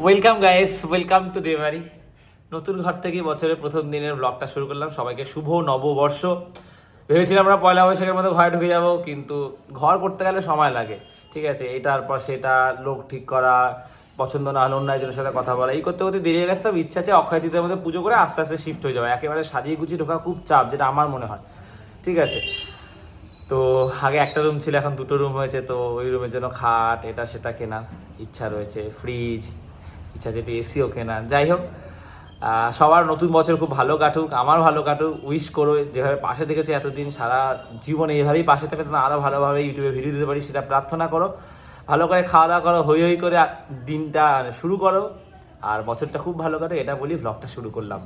Welcome guys, welcome to Debari. নতুন ঘর থেকে বছরের প্রথম দিনের ব্লগটা শুরু করলাম। সবাইকে শুভ নববর্ষ। ভেবেছিলাম আমরা পয়লা বৈশাখের মধ্যে ঘরে ঢুকে যাব, কিন্তু ঘর করতে গেলে সময় লাগে। ঠিক আছে, এটার পর সেটা লোক ঠিক করা, পছন্দ না হলে অন্য একজনের সাথে কথা বলা, এই করতে করতে দেরি হয়ে গেছে। তবে ইচ্ছা আছে অক্ষয় তৃতীয়ার মধ্যে পুজো করে আস্তে আস্তে শিফট হয়ে যাবে। একেবারে সাজিয়ে গুছিয়ে ঢোকা খুব চাপ, যেটা আমার মনে হয়। ঠিক আছে, তো আগে একটা রুম ছিল, এখন দুটো রুম হয়েছে। তো ওই রুমের জন্য খাট এটা সেটা কেনার ইচ্ছা রয়েছে, ফ্রিজ ইচ্ছা, যেটি এসিও কেনার। যাই হোক, সবার নতুন বছর খুব ভালো কাটুক, আমার ভালো কাটুক। উইশ করো, যেভাবে পাশে দেখেছো এতদিন, সারা জীবনে এইভাবেই পাশে থাকে, তোমরা আরও ভালোভাবে ইউটিউবে ভিডিও দিতে পারি সেটা প্রার্থনা করো। ভালো করে খাওয়া দাওয়া করো, হই হই করে দিনটা শুরু করো, আর বছরটা খুব ভালো কাটে, এটা বলি ব্লগটা শুরু করলাম।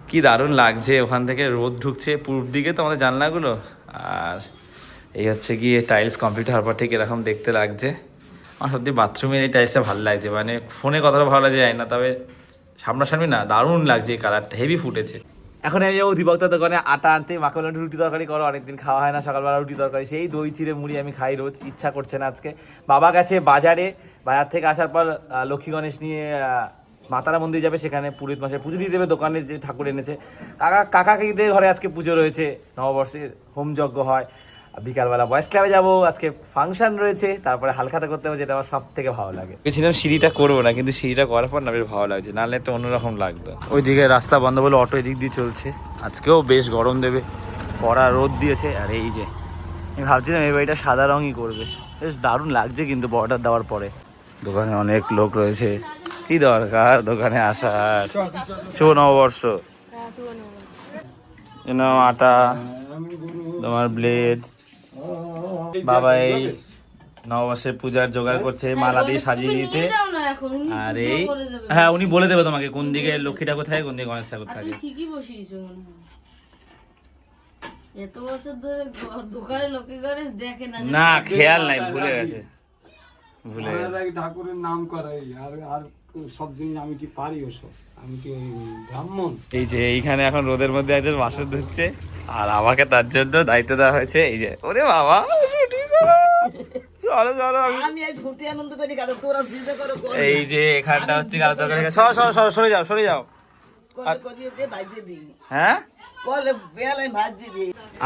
কি দারুণ লাগছে, ওখান থেকে রোদ ঢুকছে পূর্ব দিকে তো আমাদের জানলাগুলো। আর এই হচ্ছে গিয়ে টাইলস কমপ্লিট হওয়ার পর ঠিক এরকম দেখতে লাগছে। আমার সত্যি বাথরুমের এই টাইলসটা ভালো লাগছে, মানে ফোনে কতটা ভালো লাগছে যায় না, তবে সামনাসামনি না দারুণ লাগছে, এই কালারটা হেভি ফুটেছে। এখন আমি যাবো অধিবক্তার দোকানে আটা আনতে। মাকে বললাম রুটি তরকারি করো, অনেকদিন খাওয়া হয় না সকালবেলা রুটি তরকারি। সেই দই চিড়ে মুড়ি আমি খাই রোজ, ইচ্ছা করছে না আজকে। বাবা গেছে বাজারে, বাজার থেকে আসার পর লক্ষ্মী গণেশ নিয়ে মাতারা মন্দির যাবে, সেখানে পুরোহিত মশাই পুজো দিয়ে দেবে, দোকানে যে ঠাকুর এনেছে। কাকাকিদের ঘরে আজকে পুজো রয়েছে, নববর্ষের হোমযজ্ঞ হয়। বিকালবেলা বয়েস ক্লাবে যাবো, আজকে ফাংশন রয়েছে, তারপরে হালখাতা করতে হবে, যেটা আমার সব থেকে ভালো লাগে। ভেবেছিলাম সিঁড়িটা করবো না, কিন্তু সিঁড়িটা করার পর না বেশ ভালো লাগছে, নাহলে একটা অন্যরকম লাগতো। ওইদিকে রাস্তা বন্ধ বলে অটো এদিক দিয়ে চলছে। আজকেও বেশ গরম দেবে, কড়া রোদ দিয়েছে। আর এই যে আমি ভাবছিলাম এই বাড়িটা সাদা রঙই করবে, বেশ দারুণ লাগছে কিন্তু বর্ডার দেওয়ার পরে। দোকানে অনেক লোক রয়েছে, কি দরকার দোকানে আসার। শুভ নববর্ষ। আটা, তোমার ব্লেড। বাবা এই নববর্ষের পূজার জোগাড় করছে, মালা দিয়ে সাজিয়ে দিয়েছে। আর এই হ্যাঁ, উনি বলে দেবে তোমাকে কোন দিকে লক্ষ্মী ঠাকুর থাকে, কোন দিকে গণেশ ঠাকুর থাকে। ঠিকই বসিয়েছো মনে হয়। এত বছর ধরে দোকানে লোকে গণেশ দেখে না, না খেয়াল নাই, ভুলে গেছে। ঠাকুরের নাম করাই আর সব জিনিস আমি কি পারি, ওসব আমি কি ব্রাহ্মণ। এই যে এইখানে এখন রোদের মধ্যে একজন বাসন ধুচ্ছে, আর আমাকে তার জন্য দায়িত্ব দেওয়া হয়েছে। এই যে ওরে বাবা, এই যে এখানটা হচ্ছে কালো তরকারি। সরে যাও, সরে যাও। হ্যাঁ,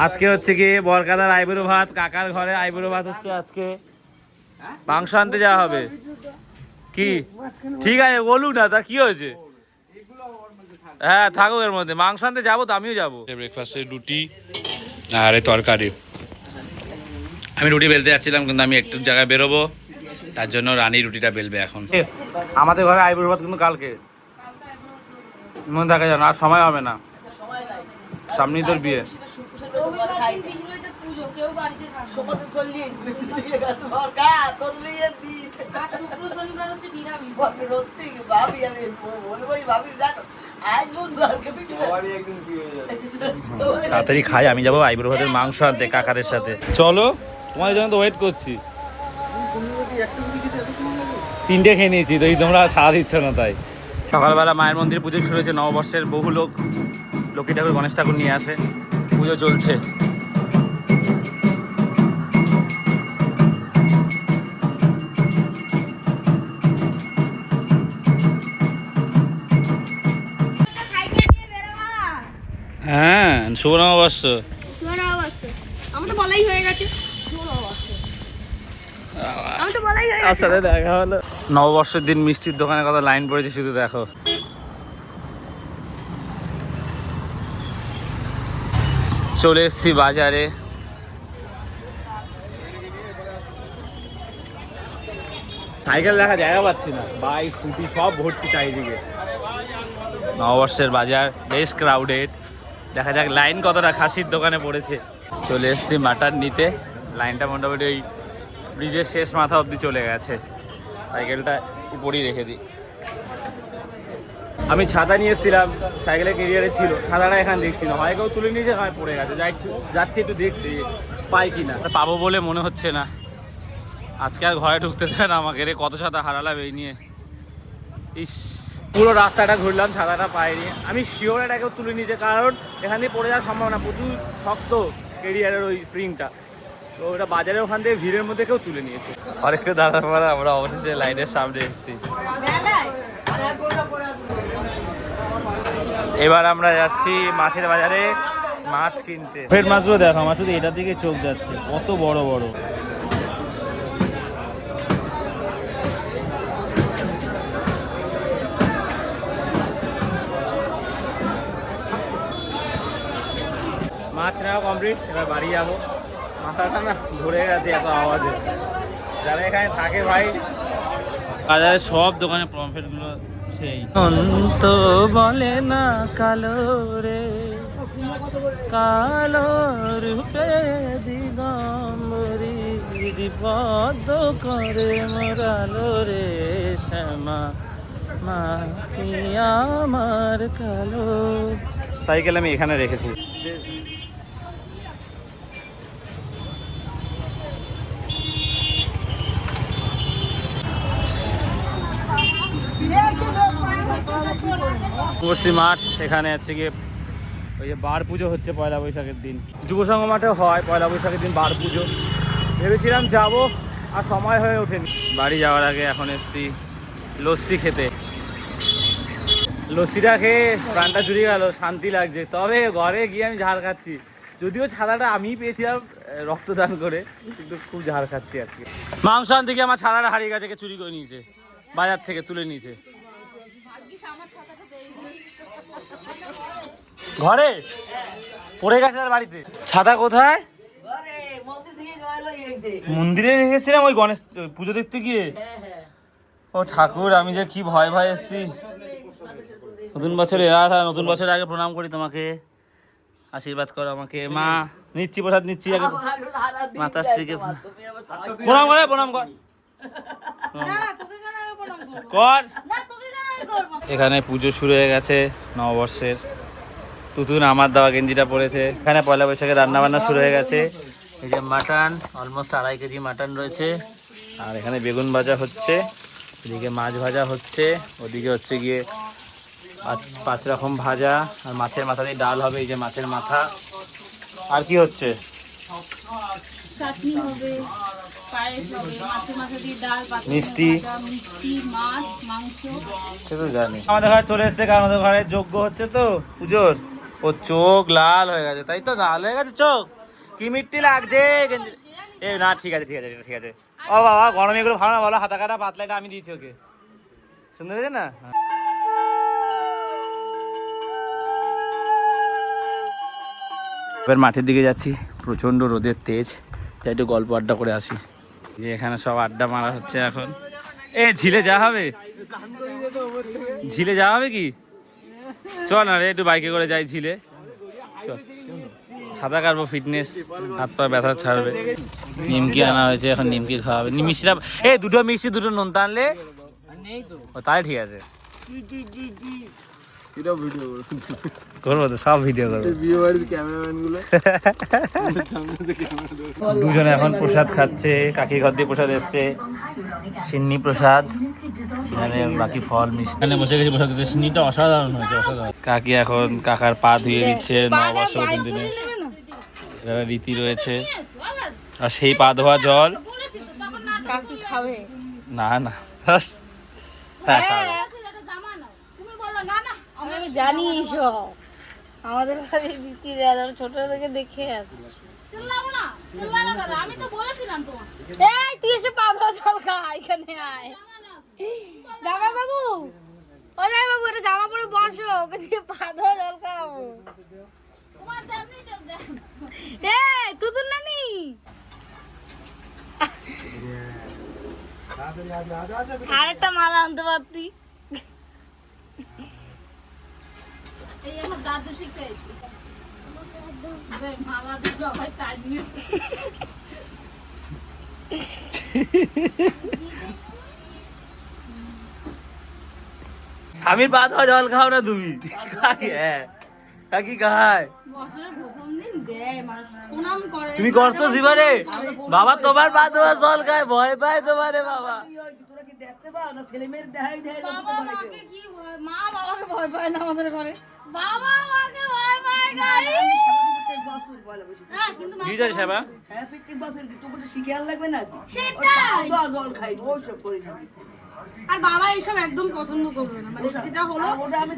আজকে হচ্ছে কি বরকাদার আইবুড়ো ভাত, কাকার ঘরে আইবুড়ো ভাত হচ্ছে আজকে। মাংস আনতে যাওয়া হবে কি? ঠিক আছে বলুক না, তা কি হয়েছে? হ্যাঁ থাকুক এর মধ্যে, মাংস আনতে যাবো তো, আমিও যাবো। ব্রেকফাস্টে রুটি আর তরকারি। আমি রুটি বেলতে যাচ্ছিলাম, কিন্তু আমি একটু জায়গায় বেরোবো, তার জন্য রানী রুটিটা বেলবে এখন। আমাদের ঘরে আইবুড়ো ভাত কিন্তু কালকে, মনে থাকে জানো, আর সময় হবে না, সামনেই তোর বিয়ে। তাড়াতাড়ি খাই, আমি যাবো আইবুড়ো ভাতের মাংস আনতে কাকারের সাথে। চলো, তোমাদের জন্য তো ওয়েট করছি। 3টে খেয়ে নিয়েছি তো, তোমরা সারা দিচ্ছ না তাই। সকালবেলা মায়ের মন্দিরে পুজো শুরু হয়েছে। নববর্ষের বহু লোক লক্ষ্মী ঠাকুর গণেশ ঠাকুর নিয়ে আসে, পুজো চলছে। হ্যাঁ, শুভ নববর্ষ। আমার তো বলাই হয়ে গেছে। সাথে দেখা হলো। নববর্ষের দিন মিষ্টির দোকানে কত লাইন পড়েছে শুধু দেখো। চলে এসছি বাজারে। সাইকেল রাখা জায়গা পাচ্ছি না, বাইক স্কুটি সব ভর্তি চারিদিকে। নববর্ষের বাজার বেশ ক্রাউডেড, দেখা যাক লাইন কতটা খাসির দোকানে পড়েছে। চলে এসছি মাটন নিতে, লাইনটা মোটামুটি ওই ব্রিজের শেষ মাথা অবধি চলে গেছে। সাইকেলটা উপরেই রেখে দিই। আমি ছাতা নিয়ে এসেছিলাম, সাইকেলের কেরিয়ারে ছিল, ছাতাটা এখানে দেখছি না, হয় কেউ তুলে নিয়েছে, হয় পড়ে গেছে। যাচ্ছি একটু দেখতে পাই কিনা, পাবো বলে মনে হচ্ছে না। আজকে আর ঘরে ঢুকতে দেয় না আমাকে রে, কত ছাতা হারালাম এই নিয়ে। ইস, পুরো রাস্তাটা ঘুরলাম, ছাতাটা পাইনি। আমি শিওর এটাকেও তুলে নিয়েছে, কারণ এখান দিয়ে পড়ে যাওয়ার সম্ভাবনা প্রচুর শক্ত কেরিয়ারের ওই স্প্রিংটা। তো ওটা বাজারে ওখান থেকে ভিড়ের মধ্যে কেউ তুলে নিয়েছে। অনেকটা দাঁড়ার পরে আমরা অবশেষে লাইনের সামনে এসেছি। এবার আমরা যাচ্ছি মাছের বাজারে মাছ কিনতে। ফের মাছগুলো দেখো, আমার শুধু এটার দিকে চোখ যাচ্ছে, কত বড় বড়। মাছ নেওয়া কমপ্লিট, এবার বাড়ি যাবো। মাথাটা না ধরে গেছে এত আওয়াজে। যারা এখানে থাকে ভাই, বাজারে সব দোকানে পমফ্রেটগুলো সেই অন্ত বলে না কালো রে, কালো রূপে দিগম্বরী বিপদ করে মরালো রে শ্যামা মা কি আমার কালো। সাইকেল আমি এখানে রেখেছি। পশ্চিম মাঠ, এখানে হচ্ছে গিয়ে ওই যে বার পুজো হচ্ছে পয়লা বৈশাখের দিন। যুব সংঘ মাঠে হয় পয়লা বৈশাখের দিন বার পুজো। ভেবেছিলাম যাব, আর সময় হয়ে ওঠেনি। বাড়ি যাওয়ার আগে এখন এসছি লস্যি খেতে। লস্যিটা খেয়ে প্রাণটা জুড়িয়ে গেল, শান্তি লাগছে। তবে ঘরে গিয়ে আমি ঝাল খাচ্ছি, যদিও ছানাটা আমিই পেয়েছিলাম রক্তদান করে, কিন্তু খুব ঝাল খাচ্ছি আজকে। মাংস আনতে গিয়ে আমার ছানাটা হারিয়ে গেছে, চুরি করে নিয়েছে, বাজার থেকে তুলে নিয়েছে। ঘরে পড়ে গেছে আর বাড়িতে। ছাতা কোথায়? মন্দিরে রেখেছিলাম ওই গণেশ পুজো দেখতে গিয়ে। ও ঠাকুর, আমি যে কি ভয় ভয় এসছি। নতুন বছরে নতুন বছরের আগে প্রণাম করি তোমাকে, আশীর্বাদ করো আমাকে। মা নিচ্ছি প্রসাদ, নিচ্ছি আগে মাতাশ্রীকে প্রণাম করে, প্রণাম কর কর। এখানে পুজো শুরু হয়ে গেছে নববর্ষের। তুতুন আমার দেওয়া গেঞ্জিটা পড়েছে। এখানে পয়লা বৈশাখে রান্না বান্না শুরু হয়ে গেছে। এই যে মাটন, অলমোস্ট 2.5 কেজি মাটন রয়েছে। আর এখানে বেগুন ভাজা হচ্ছে, এদিকে মাছ ভাজা হচ্ছে, ওদিকে হচ্ছে গিয়ে 5 রকম ভাজা, আর মাছের মাথা দিয়ে ডাল হবে। এই যে মাছের মাথা। আর কি হচ্ছে? চাটনি হবে, পায়েস হবে, মাছের মাথা দিয়ে ডাল, মিষ্টি, মিষ্টি, মাছ, মাংস। সে তো জানি। আমাদের ঘরে চলে এসছে, কারণ আমাদের ঘরে যজ্ঞ হচ্ছে তো পুজোর। ও চোখ লাল হয়ে গেছে, তাই তো লাল হয়ে গেছে চোখ। কি মিষ্টি লাগছে। এ না, ঠিক আছে ঠিক আছে ঠিক আছে। ও বাবা, গরমে এগুলো ভালো না, বলো হাতা কাটা পাতলাটা আমি দিয়েছি ওকে। শুনতে পেয়েছে না? এবার মাঠের দিকে যাচ্ছি, প্রচন্ড রোদের তেজ, তাই একটু গল্প আড্ডা করে আসি। যে এখানে সব আড্ডা মারা হচ্ছে এখন। এ ঝিলে যাওয়া হবে? ঝিলে যাওয়া হবে কি? চল না রে, একটু বাইকে করে যাই ঝিলে। চল, সাঁতার কাটবো, ফিটনেস, হাত পা ব্যথা ছাড়বে। নিমকি আনা হয়েছে, এখন নিমকি খাওয়াবে। মিষ্টিটা দুটো মিষ্টি, দুটো নোনতা আনলে তাই ঠিক আছে। করবো তো, সব ভিডিও করবো। দুজনে এখন প্রসাদ খাচ্ছে। কাকির ঘর দিয়ে প্রসাদ এসছে, সিন্নি প্রসাদ। এখানে বাকি ফল মিষ্টি। এখানে বসে গেছি প্রসাদ দিতে। সিন্নিটা অসাধারণ হয়েছে, অসাধারণ। কাকি এখন কাকার পা ধুয়ে দিচ্ছে নববর্ষ প্রথম দিনে। এটা রীতি রয়েছে। আর সেই পা ধোয়া জল না না, হ্যাঁ খাবে। আমি জানি সব, আমাদের বাড়ির রীতি ছোট থেকে দেখে আসছি। চিল্লাবো না, চিল্লানো দাদা, আমি তো বলেছিলাম তোমাকে। এই তুই এসে পা ধোয়া জল খা, এখানে আয়। জামা বাবু, ও জামা বাবু, এটা জামা পরে বসো, ওকে দিয়ে পা ধোয়া জল খাবো। তোমার দামনি তো দেখ। এই তুতুন নানি, আরেকটা মালা আনতে পারতি। এই আমার দাদু শিখাইছে, মালা দুটো ভাই টাইট নিয়েছে। স্বামীর পা ধোয়া জল খাও না তুমি? হ্যাঁ, কাকি খায়। বছরের প্রথম দিন দেয় মানুষ, প্রণাম করে। তুমি করছো জীবনে? বাবা তোমার পা ধোয়া জল খায়, ভয় পায় তোমারে বাবা। বাবা মাকে কি ভয়, মা বাবাকে ভয় পায় না আমাদের ঘরে। বাবা মাকে ভয় পায় গাই। হ্যাঁ, কিন্তু কি জানি সেবা? সেটাই আর বাবা এইসব একদম পছন্দ করবে না, মানে যেটা হলো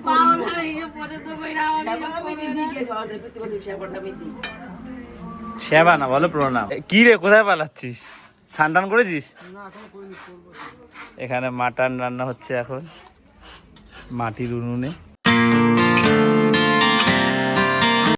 পাওনা এইসব পছন্দ করে না, সেবা না বলো প্রণাম। কি রে কোথায় পালাচ্ছিস? স্নান করেছিস? এখানে মাটন রান্না হচ্ছে এখন মাটির উনুনে।